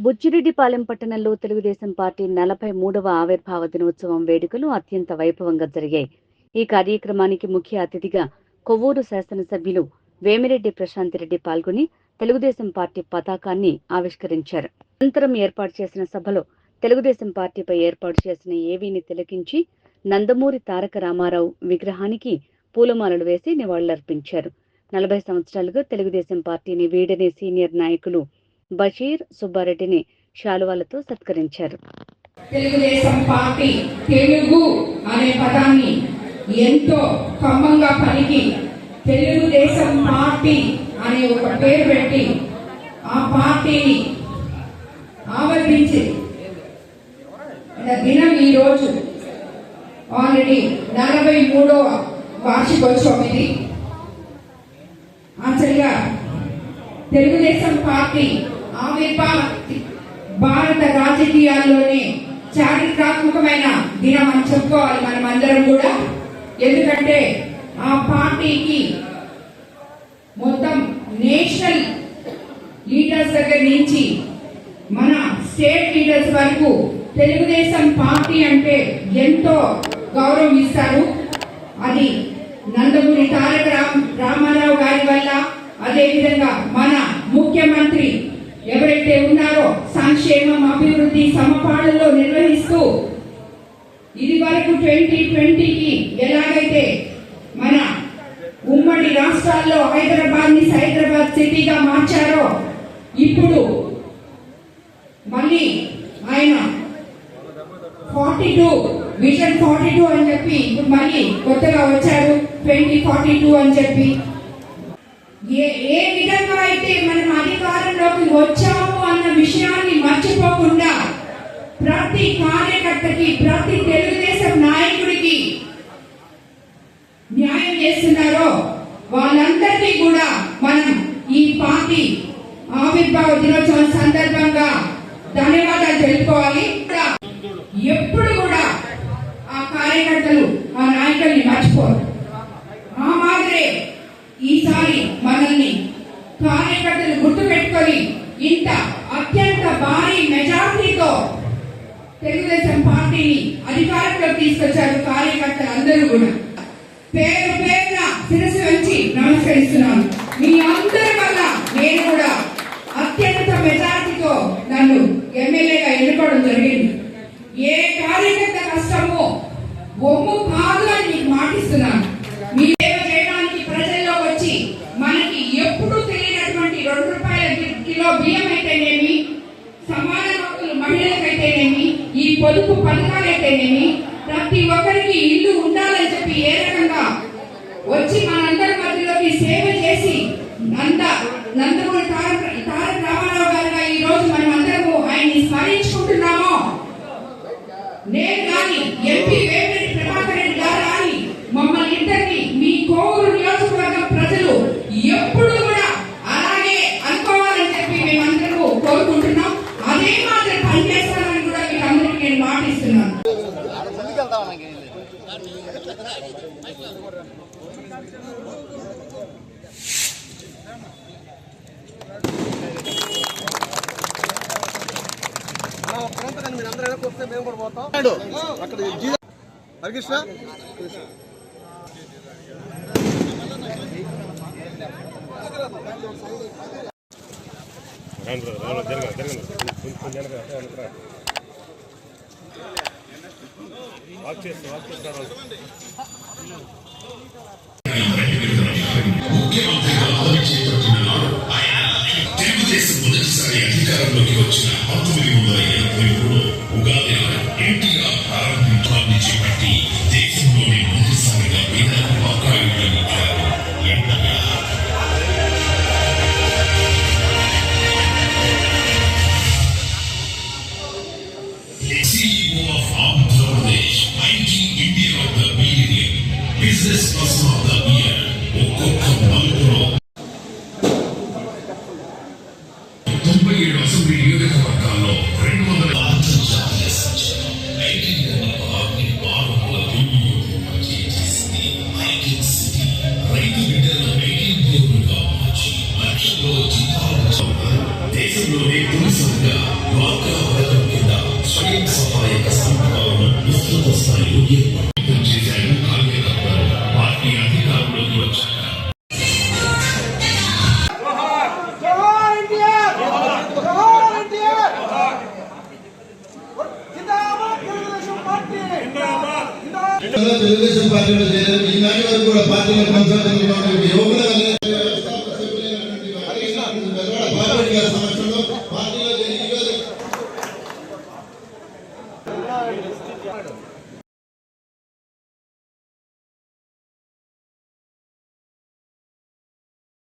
బుచ్చిరెడ్డిపాలెం పట్టణంలో తెలుగుదేశం పార్టీ 43వ ఆవిర్భావ దినోత్సవం వేడుకలు అత్యంత వైభవంగా జరిగాయి. ఈ కార్యక్రమానికి ముఖ్య అతిథిగా కొవ్వూరు శాసనసభ్యులు వేమిరెడ్డి ప్రశాంతిరెడ్డి పాల్గొని తెలుగుదేశం పార్టీ పతాకాన్ని ఆవిష్కరించారు. అనంతరం ఏర్పాటు చేసిన సభలో తెలుగుదేశం పార్టీపై ఏర్పాటు చేసిన ఏవీని తిలకించి నందమూరి తారక రామారావు విగ్రహానికి పూలమాలలు వేసి నివాళులర్పించారు. 40 సంవత్సరాలుగా తెలుగుదేశం పార్టీని వీడని సీనియర్ నాయకులు బషీర్ సుబ్బారెడ్డిని శాలువాలతో సత్కరించారు. తెలుగుదేశం పార్టీ తెలుగు అనే పదాన్ని ఎంతో కమ్మంగా పలికి తెలుగుదేశం పార్టీ అనే ఒక పేరు పెట్టి ఆ పార్టీని ఆవర్తించి దినం ఈ రోజు ఆల్రెడీ 43వ వార్షికోత్సవం. ఇది యాక్చువల్గా తెలుగుదేశం పార్టీ ఆవిర్భావ భారత రాజకీయాల్లోనే చారిత్రాత్మకమైన దినం అని చెప్పుకోవాలి మనం అందరం కూడా. ఎందుకంటే ఆ పార్టీకి మొత్తం నేషనల్ లీడర్స్ దగ్గర నుంచి మన స్టేట్ లీడర్స్ వరకు తెలుగుదేశం పార్టీ అంటే ఎంతో గౌరవం ఇస్తారు. అది నందమూరి తారక రామారావు గారి వల్ల, అదేవిధంగా మన ముఖ్యమంత్రి ఎవరైతే ఉన్నారో సంక్షేమం అభివృద్ధి సమపాళల్లో నిర్వహిస్తూ ఇది వరకు 2020కి ఎలాగైతే మన ఉమ్మడి రాష్ట్రాల్లో హైదరాబాద్ ని సైదరాబాద్ సిటీగా మార్చారో, ఇప్పుడు మళ్ళీ ఆయన 42 విజన్ 42 అని చెప్పి ఇప్పుడు మళ్ళీ కొత్తగా వచ్చారు 2042 అని చెప్పి. ఏ విధంగా అయితే మనం అధికారంలోకి వచ్చాము అన్న విషయాన్ని మర్చిపోకుండా ప్రతి కార్యకర్తకి, ప్రతి తెలుగుదేశం నాయకుడికి న్యాయం చేస్తున్నారో వాళ్ళందరికీ కూడా మనం ఈ పార్టీ ఆవిర్భావ దినోత్సవం సందర్భంగా ధన్యవాదాలు తెలుపుకోవాలి. ఎప్పుడు కూడా ఆ కార్యకర్తలు, ఆ నాయకుల్ని మర్చిపోరు. ఆ మాదిరే ఈసారి మనల్ని కార్యకర్తలు గుర్తు పెట్టుకొని ఇంత అత్యంత భారీ మెజార్టీతో తెలుగుదేశం పార్టీని అధికారంలోకి తీసుకొచ్చారు కార్యకర్తలు అందరూ కూడా. పేరు పేరున శిరస్సు వంచి నమస్కరిస్తున్నాను. మీ అందరి వల్ల నేను కూడా అత్యంత మెజార్టీతో నన్ను ఎమ్మెల్యేగా ఎన్నుకోవడం జరిగింది. ఏ కార్యకర్త కష్టమో బొమ్ము కాదు అని మీకు మాటిస్తున్నాను. మీ సేవ చేయడానికి ప్రజల్లో వచ్చి మనకి ఎప్పుడు తెలియనటువంటి 2 రూపాయల కిలో బియ్యం అయితేనేమి, సమాన హక్కులు మహిళలకైతేనేమి, ఈ పొదుపు పథకాలైతేనేమి, ప్రతి ఒక్కరికి ఇల్లు ఉండాలని చెప్పి ఏ రకంగా వచ్చి మనందరి మధ్యలోకి సేవ చేసి నందమూరి తారక రామారావు గారుగా ఈ రోజు మనం అందరము ఆయన్ని స్మరించుకుంటున్నామో, నేను కానీ ఎంపీ వేమిరెడ్డి ప్రభాకర్ రెడ్డి గారు కానీ మమ్మల్ని ఇద్దరిని మీ కోవూరు నియోజకవర్గం ప్రజలు ఎప్పుడు కూడా అలాగే అనుకోవాలని చెప్పి మేమందరూ కోరుకుంటున్నాం. అదే మాత్రం పనిచేస్తానని కూడా మీకు అందరికీ నేను మాటిస్తున్నాను. అక్కడ హరికృష్ణ తెలుగుదేశం మొదటిసారి అధికారంలోకి వచ్చిన 1983 ఉగాది ఎన్టీఆర్ ప్రారంభించాలని చేపట్టి దేశంలోని మొదటిసారిగా పేదలకు పక్కాయులను ఇచ్చారు. ఎంతగా CEO of Andhra Pradesh, IT India of the Millennium, Business Person of the Year, ఒక్కొక్క తెలుగుదేశం పార్టీలో చేరారు. ఈనాటి వరకు కూడా పార్టీలో కొనసాగుతున్న యువకుల